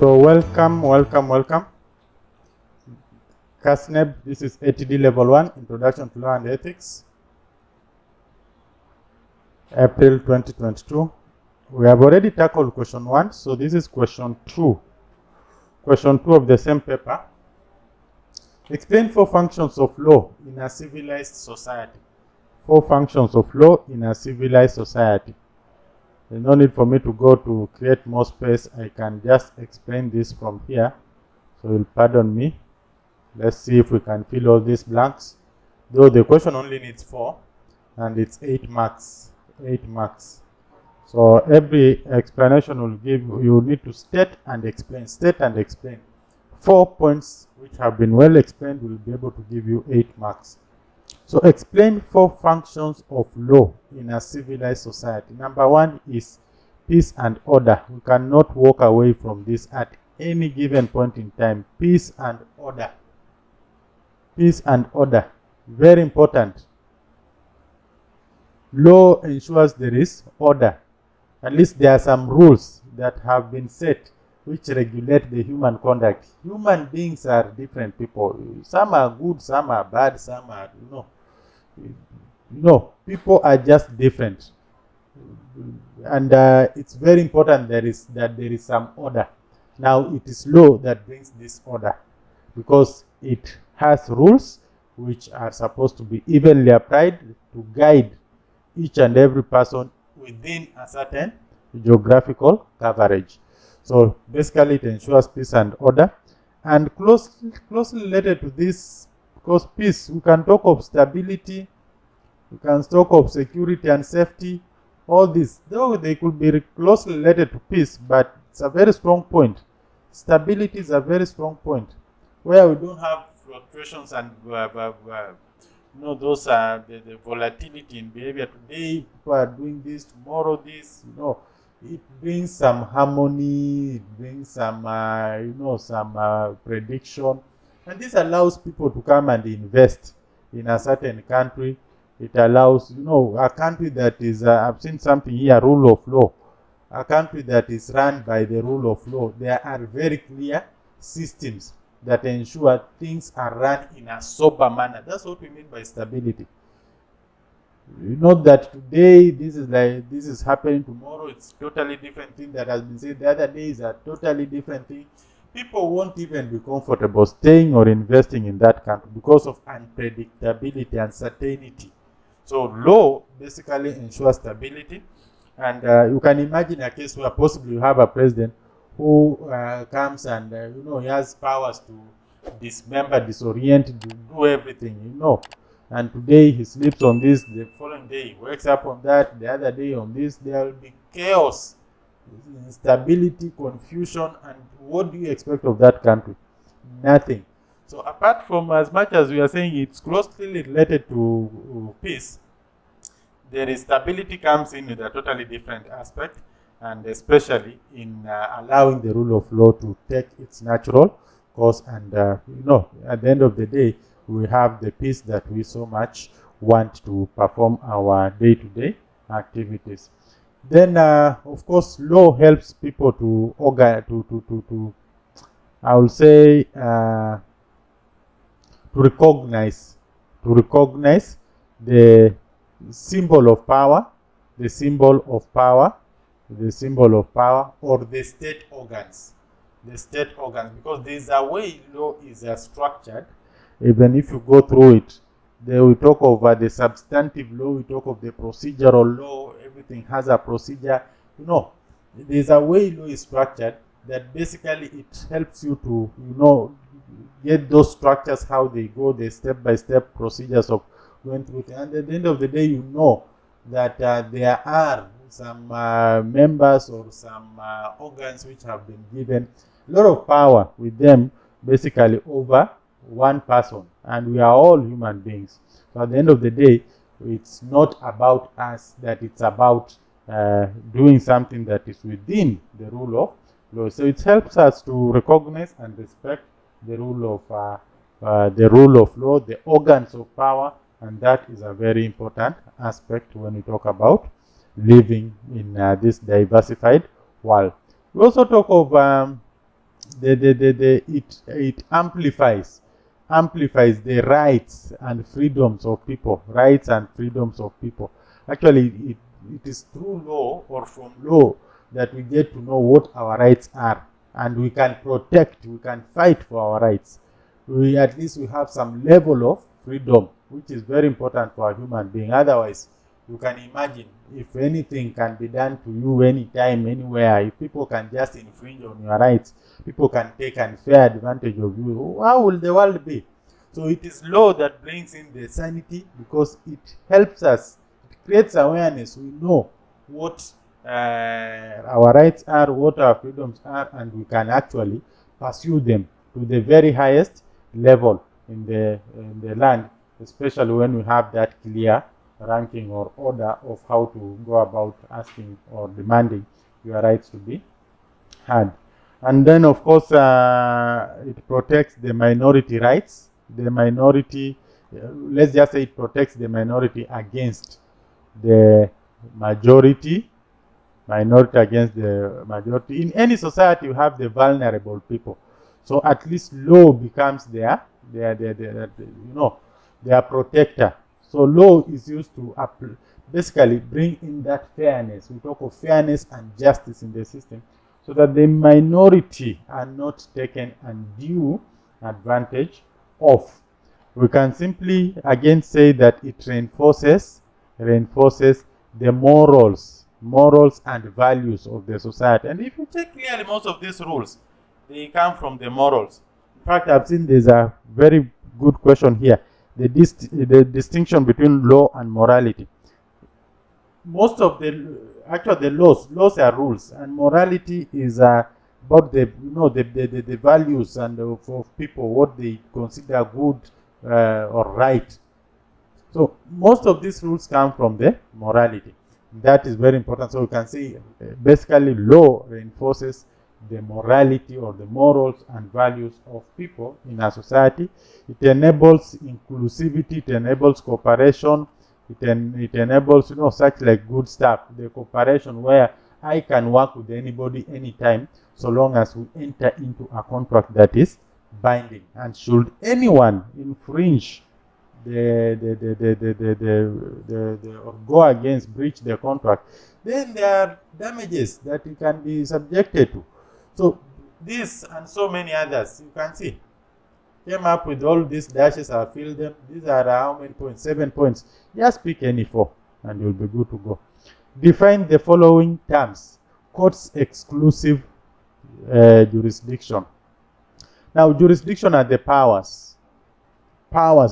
So welcome. KASNEB, this is ATD Level 1, Introduction to Law and Ethics, April 2022. We have already tackled question 1, so this is question 2. Question 2 of the same paper. Explain 4 functions of law in a civilized society. 4 functions of law in a civilized society. There's no need for me to go to create more space. I can just explain this from here. So you'll pardon me. Let's see if we can fill all these blanks. Though the question only needs 4 and it's 8 marks. 8 marks. So every explanation will give you need to state and explain. State and explain. 4 points which have been well explained will be able to give you 8 marks. So explain 4 functions of law in a civilized society. Number 1 is peace and order. We cannot walk away from this at any given point in time. Peace and order. Peace and order. Very important. Law ensures there is order. At least there are some rules that have been set which regulate the human conduct. Human beings are different people. Some are good, some are bad, some are, people are just different. And it's very important that there is some order. Now, it is law that brings this order because it has rules which are supposed to be evenly applied to guide each and every person within a certain geographical coverage. So basically it ensures peace and order. And closely related to this, because peace, we can talk of stability, we can talk of security and safety, all this, though they could be closely related to peace, but it's a very strong point. Stability is a very strong point, where we don't have fluctuations and those are the volatility in behavior. Today people are doing this, tomorrow this, it brings some harmony, it brings some prediction, and this allows people to come and invest in a certain country. It allows a country that is I've seen something here, rule of law, a country that is run by the rule of law. There are very clear systems that ensure things are run in a sober manner. That's what we mean by stability. That today this is happening, tomorrow it's totally different thing that has been said the other day is a totally different thing. People won't even be comfortable staying or investing in that country because of unpredictability and uncertainty. So law basically ensures stability, and you can imagine a case where possibly you have a president who comes and he has powers to dismember, disorient, to do everything, and today he sleeps on this, the following day he wakes up on that, the other day on this. There will be chaos, instability, confusion, and what do you expect of that country? Nothing. So apart from, as much as we are saying it's closely related to peace, there is stability comes in with a totally different aspect, and especially in allowing the rule of law to take its natural course. And at the end of the day, we have the peace that we so much want to perform our day-to-day activities. Then, of course, law helps people to I will say, to recognize the symbol of power, or the state organs. Because there is a way law is structured. Even if you go through it, they will talk over the substantive law, we talk of the procedural law, everything has a procedure. There's a way law is structured that basically it helps you to, get those structures, how they go, the step-by-step procedures of going through it. And at the end of the day, that there are some members or some organs which have been given a lot of power with them, basically over one person, and we are all human beings. So at the end of the day, it's not about us, that it's about doing something that is within the rule of law. So it helps us to recognize and respect the rule of law, the organs of power, and that is a very important aspect when we talk about living in this diversified world. We also talk of it amplifies the rights and freedoms of people. Actually, it is through law or from law that we get to know what our rights are, and we can fight for our rights. At least we have some level of freedom, which is very important for a human being. Otherwise, you can imagine if anything can be done to you anytime, anywhere, if people can just infringe on your rights, people can take unfair advantage of you, how will the world be? So it is law that brings in the sanity, because it helps us, it creates awareness. We know what our rights are, what our freedoms are, and we can actually pursue them to the very highest level in the land, especially when we have that clear ranking or order of how to go about asking or demanding your rights to be heard. And then, of course, it protects the minority rights. The minority, let's just say it protects the minority against the majority. Against the majority. In any society, you have the vulnerable people. So at least law becomes their protector. So law is used to basically bring in that fairness. We talk of fairness and justice in the system, so that the minority are not taken undue advantage of. We can simply again say that it reinforces the morals and values of the society. And if you check clearly, most of these rules, they come from the morals. In fact, I've seen there's a very good question here. The distinction between law and morality. Most of the laws are rules, and morality is about the values and of people, what they consider good or right. So most of these rules come from the morality. That is very important. So you can see basically law reinforces the morality or the morals and values of people in a society. It enables inclusivity, it enables cooperation, it enables such like good stuff, the cooperation where I can work with anybody anytime, so long as we enter into a contract that is binding. And should anyone infringe or go against, breach the contract, then there are damages that you can be subjected to. So this and so many others, you can see, came up with all these dashes. I'll fill them. These are how many points? 7 points. Just pick any 4 and you'll be good to go. Define the following terms. Court's exclusive jurisdiction. Now, jurisdiction are the powers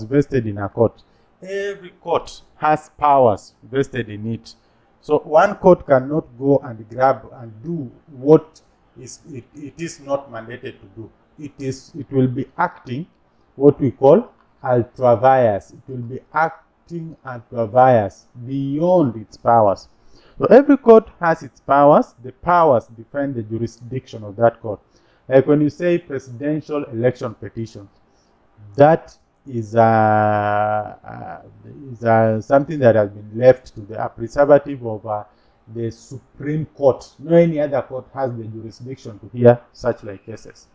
vested in a court. Every court has powers vested in it. So one court cannot go and grab and do what it is not mandated to do. It will be acting what we call ultra vires. It will be acting ultra vires beyond its powers. So every court has its powers. The powers define the jurisdiction of that court. Like when you say presidential election petitions, that is something that has been left to a preservative of the Supreme Court. No any other court has the jurisdiction to hear such like cases.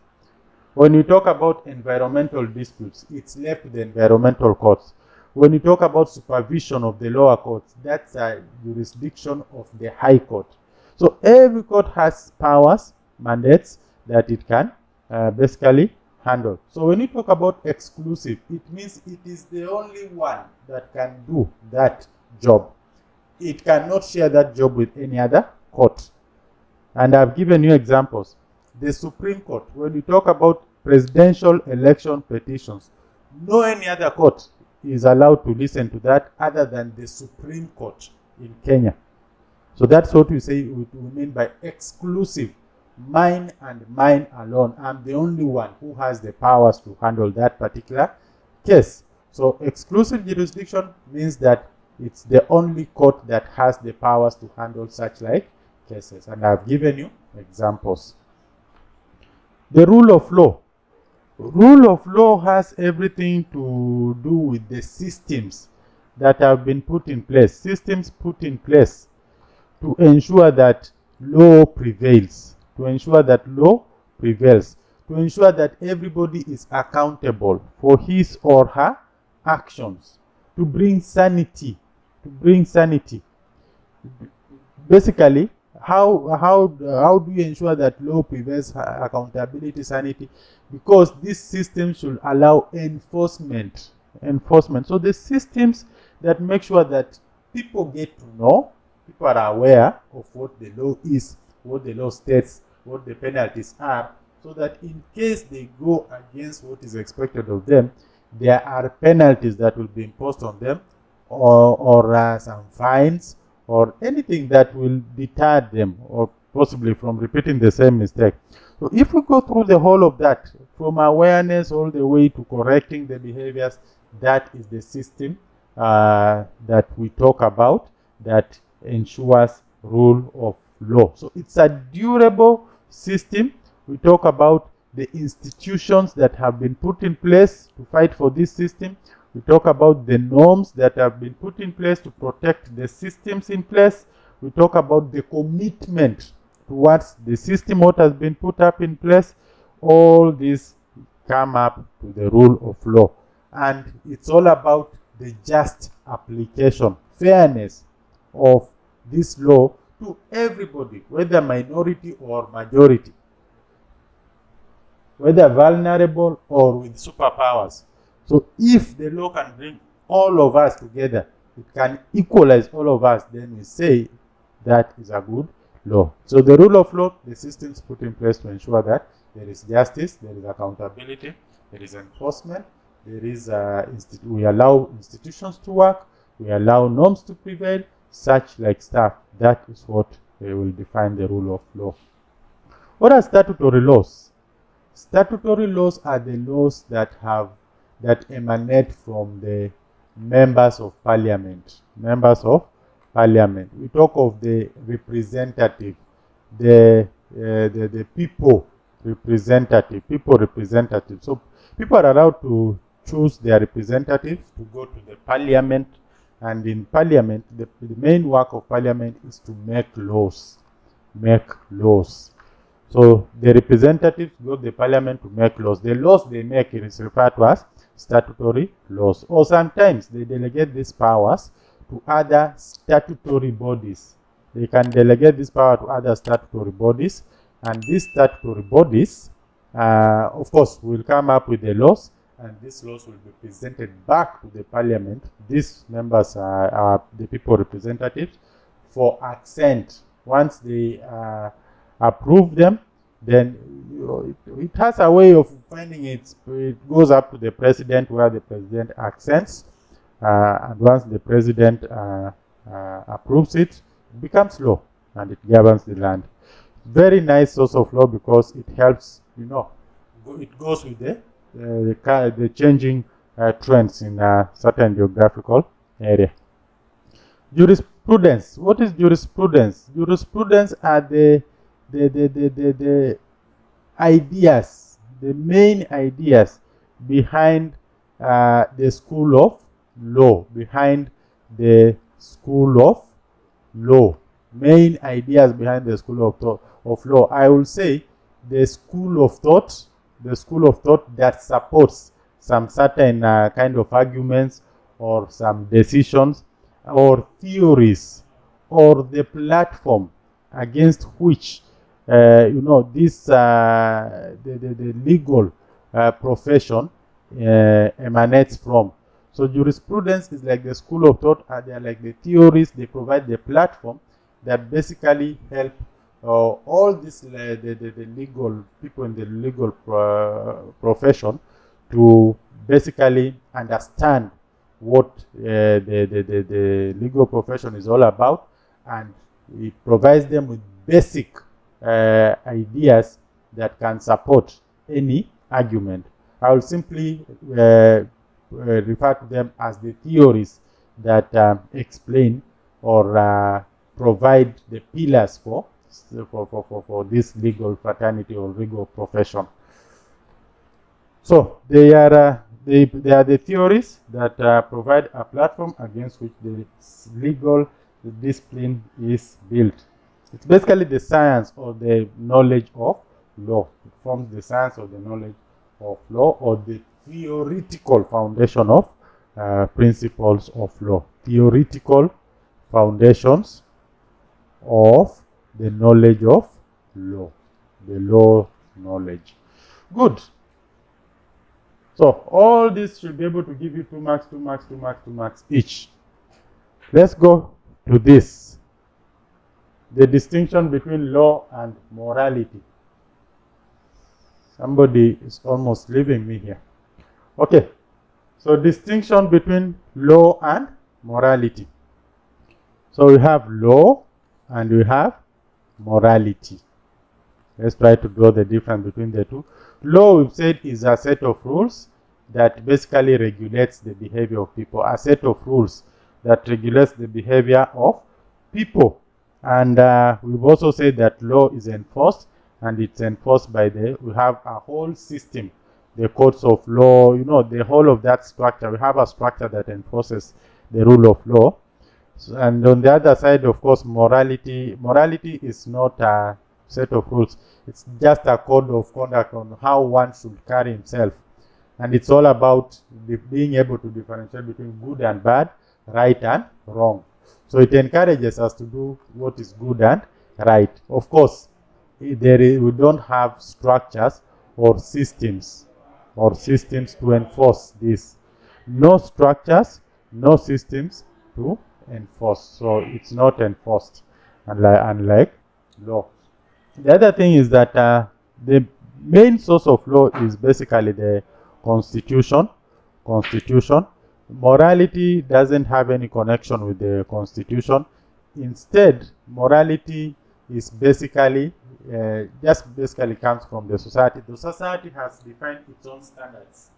When you talk about environmental disputes, it's left to the environmental courts. When you talk about supervision of the lower courts, that's a jurisdiction of the High Court. So every court has powers, mandates that it can basically handle. So when you talk about exclusive, it means it is the only one that can do that job. It cannot share that job with any other court. And I've given you examples. The Supreme Court, when you talk about presidential election petitions, no any other court is allowed to listen to that other than the Supreme Court in Kenya. So that's what we say we mean by exclusive. Mine and mine alone. I'm the only one who has the powers to handle that particular case. So exclusive jurisdiction means that it's the only court that has the powers to handle such like cases. And I've given you examples. The rule of law. Rule of law has everything to do with the systems that have been put in place. Systems put in place to ensure that law prevails. To ensure that law prevails. to ensure that everybody is accountable for his or her actions, to bring sanity, Basically, how do you ensure that law prevents accountability, sanity? Because this system should allow enforcement. So the systems that make sure that people get to know, people are aware of what the law is, what the law states, what the penalties are, so that in case they go against what is expected of them, there are penalties that will be imposed on them, or some fines, or anything that will deter them or possibly from repeating the same mistake. So if we go through the whole of that, from awareness all the way to correcting the behaviors, that is the system that we talk about that ensures rule of law. So it's a durable system. We talk about the institutions that have been put in place to fight for this system. We talk about the norms that have been put in place to protect the systems in place. We talk about the commitment towards the system, what has been put up in place. All these come up to the rule of law. And it's all about the just application, fairness of this law to everybody, whether minority or majority, whether vulnerable or with superpowers. So if the law can bring all of us together, it can equalize all of us, then we say that is a good law. So the rule of law, the systems put in place to ensure that there is justice, there is accountability, there is enforcement, there is we allow institutions to work, we allow norms to prevail, such like stuff. That is what will define the rule of law. What are statutory laws? Statutory laws are the laws that emanate from the members of parliament. We talk of the representative, the people representative. So people are allowed to choose their representatives to go to the parliament, and in parliament, the main work of parliament is to make laws. So the representatives go to the parliament to make laws. The laws they make is referred to as statutory laws, or sometimes they delegate these powers to other statutory bodies. They can delegate this power to other statutory bodies, and these statutory bodies, of course, will come up with the laws, and these laws will be presented back to the parliament. These members are the people representatives for assent. Once they approve them, then it has a way of finding it. It goes up to the president, where the president accents, and once the president approves it, it becomes law and it governs the land. Very nice source of law because it helps, it goes with the changing trends in a certain geographical area. Jurisprudence. What is jurisprudence? Jurisprudence are the ideas, the main ideas behind the school of law, main ideas behind the school of law. I will say the school of thought that supports some certain kind of arguments or some decisions or theories, or the platform against which this the legal profession emanates from. So jurisprudence is like the school of thought, and they are like the theories. They provide the platform that basically help all this the legal people in the legal profession to basically understand what the legal profession is all about, and it provides them with basic ideas that can support any argument. I will simply refer to them as the theories that explain or provide the pillars for this legal fraternity or legal profession. So they are the theories that provide a platform against which the legal discipline is built. It's basically the science or the knowledge of law. It forms the science or the knowledge of law, or the theoretical foundation of principles of law. Theoretical foundations of the knowledge of law. The law knowledge. Good. So all this should be able to give you 2 marks, 2 marks, 2 marks, 2 marks each. Let's go to this. The distinction between law and morality. Somebody is almost leaving me here. Okay. So distinction between law and morality. So we have law and we have morality. Let's try to draw the difference between the two. Law, we've said, is a set of rules that basically regulates the behavior of people. A set of rules that regulates the behavior of people. And we've also said that law is enforced, and it's enforced by we have a whole system, the courts of law, you know, the whole of that structure. We have a structure that enforces the rule of law. So, and on the other side, of course, morality. Morality is not a set of rules. It's just a code of conduct on how one should carry himself. And it's all about being able to differentiate between good and bad, right and wrong. So it encourages us to do what is good and right. Of course, we don't have structures or systems to enforce this. No structures, no systems to enforce. So it's not enforced, unlike law. The other thing is that the main source of law is basically the Constitution. Morality doesn't have any connection with the Constitution. Instead, morality is basically just basically comes from the society. The society has defined its own standards.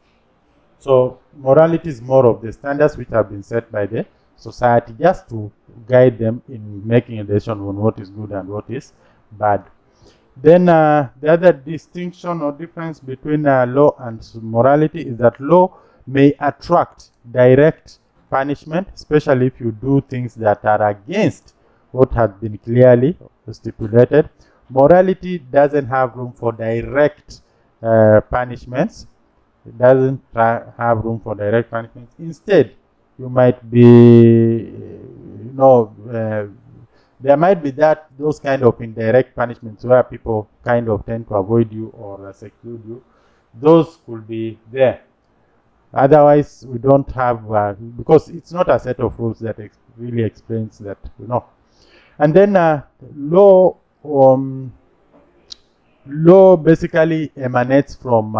So morality is more of the standards which have been set by the society, just to guide them in making a decision on what is good and what is bad. Then the other distinction or difference between law and morality is that law may attract direct punishment, especially if you do things that are against what has been clearly stipulated. Morality doesn't have room for direct punishments. It doesn't have room for direct punishments. Instead, you might be, there might be those kind of indirect punishments where people kind of tend to avoid you or seclude you. Those could be there. Otherwise, we don't have, because it's not a set of rules that really explains that, And then law basically emanates from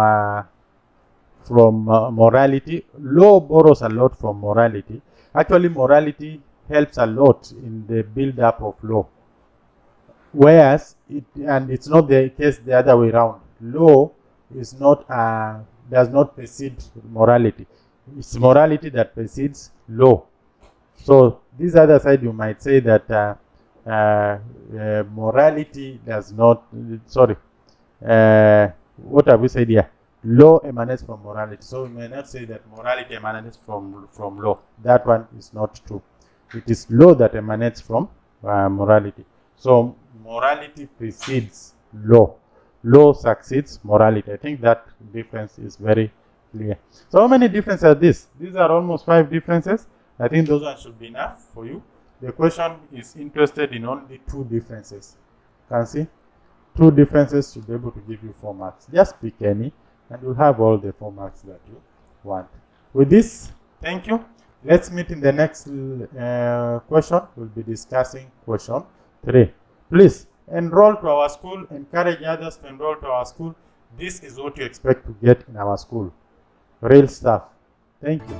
morality. Law borrows a lot from morality. Actually, morality helps a lot in the build-up of law. Whereas, it's not the case the other way around. Law is not does not precede morality. It's morality that precedes law. So this other side, you might say that morality does not. What have we said here? Law emanates from morality. So we may not say that morality emanates from law. That one is not true. It is law that emanates from morality. So morality precedes law. Law succeeds morality. I think that difference is very clear. So how many differences are these? These are almost 5 differences. I think those ones should be enough for you. The question is interested in only 2 differences. Can see? 2 differences should be able to give you 4 marks. Just pick any and you'll have all the 4 marks that you want. With this, thank you. Let's meet in the next question. We'll be discussing question 3. Please enroll to our school. Encourage others to enroll to our school. This is what you expect to get in our school. Real stuff. Thank you.